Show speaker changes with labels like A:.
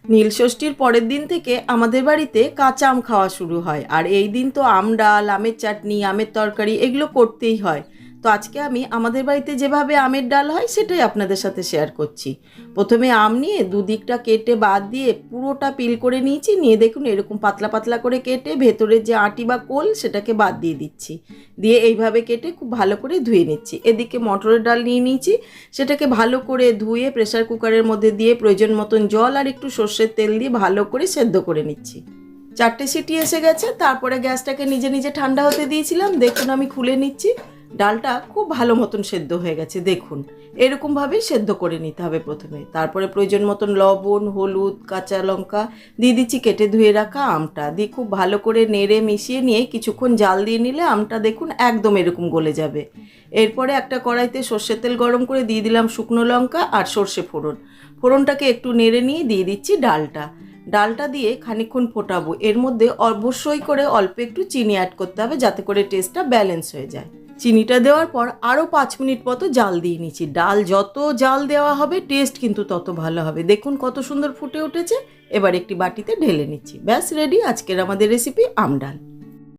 A: নীলষষ্ঠীর পরের দিন থেকে আমাদের বাড়িতে কাঁচা আম খাওয়া শুরু হয়, আর এই দিন তো আম ডাল, আমের চাটনি, আমের তরকারি এগুলো করতেই হয়। তো আজকে আমি আমাদের বাড়িতে যেভাবে আমের ডাল হয় সেটাই আপনাদের সাথে শেয়ার করছি। প্রথমে আম নিয়ে দুদিকটা কেটে বাদ দিয়ে পুরোটা পিল করে নিয়েছি, নিয়ে দেখুন এরকম পাতলা পাতলা করে কেটে ভেতরের যে আঁটি বা কোল সেটাকে বাদ দিয়ে দিচ্ছি। দিয়ে এইভাবে কেটে খুব ভালো করে ধুয়ে নিচ্ছি। এদিকে মটরের ডাল নিয়ে নিয়েছি, সেটাকে ভালো করে ধুয়ে প্রেসার কুকারের মধ্যে দিয়ে প্রয়োজন মতন জল আর একটু সর্ষের তেল দিয়ে ভালো করে সেদ্ধ করে নিচ্ছি। 4টে সিটি এসে গেছে, তারপরে গ্যাসটাকে নিজে নিজে ঠান্ডা হতে দিয়েছিলাম। দেখুন আমি খুলে নিচ্ছি, ডালটা খুব ভালো মতন সেদ্ধ হয়ে গেছে। দেখুন এরকমভাবেই সেদ্ধ করে নিতে হবে প্রথমে। তারপরে প্রয়োজন মতন লবণ, হলুদ, কাঁচা লঙ্কা দিয়ে দিচ্ছি, কেটে ধুয়ে রাখা আমটা দিয়ে খুব ভালো করে নেড়ে মিশিয়ে নিয়ে কিছুক্ষণ জাল দিয়ে নিলে আমটা দেখুন একদম এরকম গলে যাবে। এরপরে একটা কড়াইতে সর্ষের তেল গরম করে দিয়ে দিলাম শুকনো লঙ্কা আর সর্ষে ফোড়ন। ফোড়নটাকে একটু নেড়ে নিয়ে দিয়ে দিচ্ছি ডালটা দিয়ে খানিকক্ষণ ফোটাবো। এর মধ্যে অবশ্যই করে অল্প একটু চিনি অ্যাড করতে হবে, যাতে করে টেস্টটা ব্যালেন্স হয়ে যায়। চিনিটা দেওয়ার পর আরও 5 মিনিট মতো জাল দিয়ে নিচ্ছি। ডাল যত জাল দেওয়া হবে টেস্ট কিন্তু তত ভালো হবে। দেখুন কত সুন্দর ফুটে উঠেছে। এবার একটি বাটিতে ঢেলে নিচ্ছি। ব্যাস রেডি আজকের আমাদের রেসিপি আম ডাল।